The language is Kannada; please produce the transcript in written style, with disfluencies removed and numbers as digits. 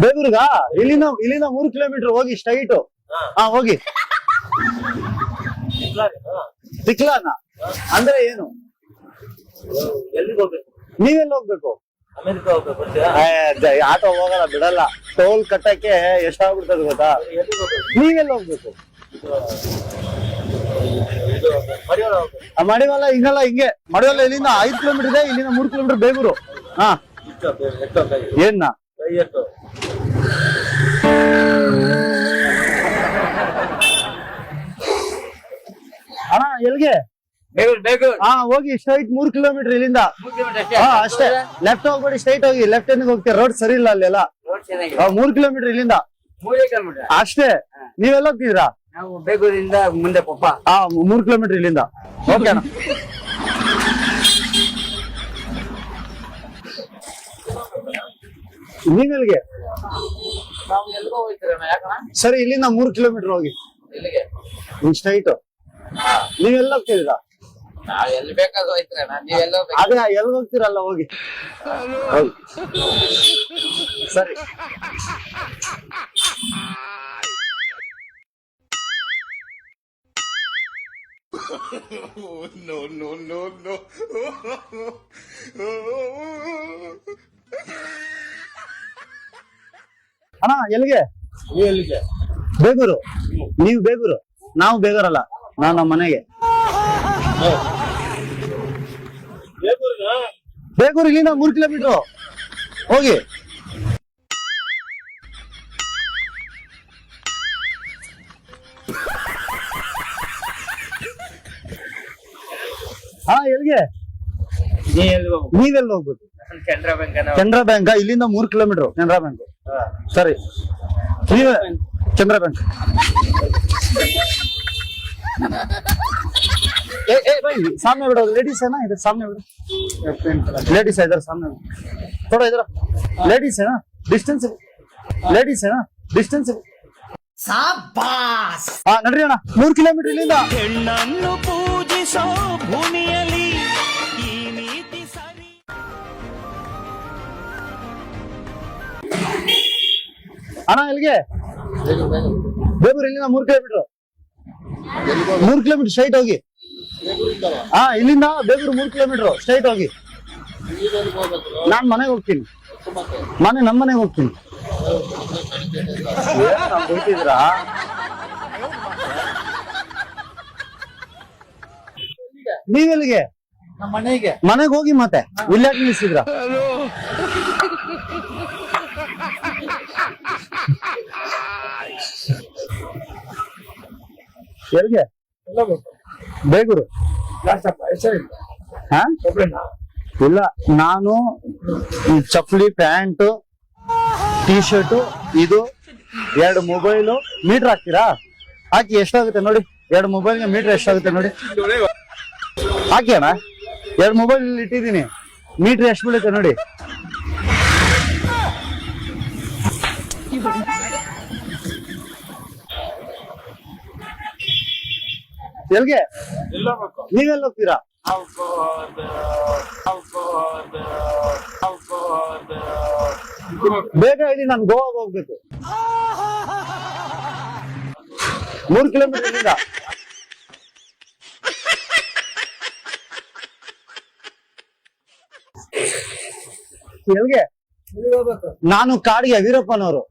ಬೇಗೂರ್ಗ ಇಲ್ಲಿಂದ 3 ಕಿಲೋಮೀಟರ್ ಹೋಗಿ ಸ್ಟ್ರೈಟ್. ಹಾ ಹೋಗಿ. ತಿಕ್ಲಾನ ಅಂದ್ರೆ ಏನು? ಎಲ್ಲಿಗೆ ಹೋಗ್ಬೇಕು? ನೀವೆಲ್ಲ ಹೋಗ್ಬೇಕು? ಅಮೆರಿಕ ಹೋಗ್ಬೇಕು. ಆಟೋ ಹೋಗಲ್ಲ ಬಿಡಲ್ಲ. ಟೋಲ್ ಕಟ್ಟಕ್ಕೆ ಎಷ್ಟಾಗ್ಬಿಡ್ತದೆ ಗೊತ್ತಾ? ನೀವೆಲ್ಲ ಹೋಗ್ಬೇಕು? ಮಡಿವಾಳ ಹಿಂಗಲ್ಲ, ಹಿಂಗೆ ಮಡಿವಾಳ ಇಲ್ಲಿಂದ 5 ಕಿಲೋಮೀಟರ್ ಇದೆ, ಇಲ್ಲಿಂದ 3 ಕಿಲೋಮೀಟರ್ ಬೇಗೂರು. ಹಾ ಏನ್ನ ಅಣ್ಣ ಎಲ್ಗೆ? ಹಾ ಹೋಗಿ ಸ್ಟ್ರೈಟ್ 3 ಕಿಲೋಮೀಟರ್ ಇಲ್ಲಿಂದ. ಹಾ ಅಷ್ಟೇ, ಲೆಫ್ಟ್ ಹೋಗ್ಬೇಡಿ, ಸ್ಟ್ರೈಟ್ ಹೋಗಿ. ಲೆಫ್ಟ್ ಎಂಡ್ ಹೋಗ್ತೀರಾ, ರೋಡ್ ಸರಿ ಇಲ್ಲ ಅಲ್ಲೆಲ್ಲ. 3 ಕಿಲೋಮೀಟರ್ ಇಲ್ಲಿಂದ ಅಷ್ಟೇ. ನೀವೆಲ್ಲ ಹೋಗ್ತಿದ್ದೀರಾ? ನಾವು ಬೇಗೂರಿಂದ ಮುಂದೆ ಪಪ್ಪ. ಹಾ 3 ಕಿಲೋಮೀಟರ್ ಇಲ್ಲಿಂದ. ಓಕೆ ಅಣ್ಣ. ನೀವೆಲ್ಗೆ? ನಾವು ಎಲ್ಲಿಗೋ ಹೋಗ್ತೀರಣ್ಣ? ಯಾಕಣ್ಣ? ಸರಿ ಇಲ್ಲಿಂದ 3 ಕಿಲೋಮೀಟರ್ ಹೋಗಿ ಎಲ್ಲಿಗೆ? ಸ್ಟ್ರೈಟ್. ನೀವೆಲ್ಲ ಹೋಗ್ತಿದ್ದೀರಾ? ನಾವ್ ಎಲ್ಲಿ ಬೇಕಾದ್ರೂ ಹೋಯ್ತೀರಣ್ಣ, ನೀವೆಲ್ಲ ಅದೇ ಎಲ್ಲಿ ಹೋಗ್ತೀರಲ್ಲ ಹೋಗಿ. ಹೋಗಿ ಸರಿ. No, no, no, no. ಅಣ್ಣ ಎಲ್ಲಿಗೆ? ಎಲ್ಲಿಗೆ? ಬೇಗೂರು. ನೀವು ಬೇಗೂರು, ನಾವು ಬೇಗೂರಲ್ಲ, ನಾವು ನಮ್ಮ ಮನೆಗೆ. ಬೇಗೂರು ಇಲ್ಲಿಂದ 3 ಕಿಲೋಮೀಟರ್ ಹೋಗಿ. ಹಾ ಎಲ್ಲಿಗೆ? ನೀವೆಲ್ಲ ಹೋಗ್ಬೇಕು? ಕೆನರಾ ಬ್ಯಾಂಕ್. ಕೆನರಾ ಬ್ಯಾಂಕ್ ಇಲ್ಲಿಂದ 3 ಕಿಲೋಮೀಟರ್. ಕೆನರಾ ಬ್ಯಾಂಕ್ ಸರಿ. ನೀವೇ ಕೆನರಾ ಬ್ಯಾಂಕ್. सामने बैठो, लेडीज है ना इधर, सामने बैठो. लेडीज है इधर सामने, थोड़ा इधर. लेडीज है ना, डिस्टेंस. लेडीज है ना, डिस्टेंस. शाबाश. हाँ नड्री अಣ್ಣ, 3 ಕಿಲೋಮೀಟರ್ ಇಲ್ಲಿಂದ. ಹೆಣ್ಣನ್ನು ಪೂಜಿಸೋ ಭೂಮಿಯಲ್ಲಿ ಈ ನೀತಿ ಸರಿ. ಅಣ್ಣ ಎಲ್ಲಿಗೆ? ಬೇಗೂರು ಇಲ್ಲಿಂದ 3 ಕಿಲೋಮೀಟರ್. 3 ಕಿಲೋಮೀಟರ್ ಸ್ಟ್ರೈಟ್ ಹೋಗಿ. ಹಾ ಇಲ್ಲಿಂದ ಬೇಗೂರು 3 ಕಿಲೋಮೀಟರ್ ಸ್ಟ್ರೈಟ್ ಹೋಗಿ. ನಾನ್ ಮನೆಗೆ ಹೋಗ್ತೀನಿ, ನಮ್ಮ ಮನೆಗೆ ಹೋಗ್ತೀನಿ. ಹೋಗ್ತಿದ್ರಾ? ನೀವೆಲ್ಲಿಗೆ? ನಮ್ಮ ಮನೆಗೆ. ಮನೆಗೆ ಹೋಗಿ ಮತ್ತೆ ಇಲ್ಲಾಕ್ ನಿಲ್ಸಿದ್ರ? ಎಲ್ಲಿಗೆ? ಬೇಗೂರು. ಹಾ ಇಲ್ಲ, ನಾನು ಚಪ್ಪಲಿ, ಪ್ಯಾಂಟ್, ಟಿ ಶರ್ಟ್, ಇದು 2 ಮೊಬೈಲು. ಮೀಟರ್ ಹಾಕ್ತೀರಾ? ಹಾಕಿ ಎಷ್ಟಾಗುತ್ತೆ ನೋಡಿ. 2 ಮೊಬೈಲ್ಗೆ ಮೀಟರ್ ಎಷ್ಟಾಗುತ್ತೆ ನೋಡಿ. ಹಾಕಿ ಅಣ್ಣ, 2 ಮೊಬೈಲ್ ಇಟ್ಟಿದ್ದೀನಿ, ಮೀಟರ್ ಎಷ್ಟು ಬೀಳುತ್ತೆ ನೋಡಿ. ಎಲ್ಗೆ? ನೀವೆಲ್ಲ ಹೋಗ್ತೀರಾ? ಬೇಗ ಹೇಳಿ, ನಾನು ಗೋವಾಗ ಹೋಗ್ಬೇಕು. 3 ಕಿಲೋಮೀಟರ್ ಇಂದ. ಎಲ್ಗೆ? ನಾನು ಕಾಡಿಗೆ ವೀರಪ್ಪನವರು.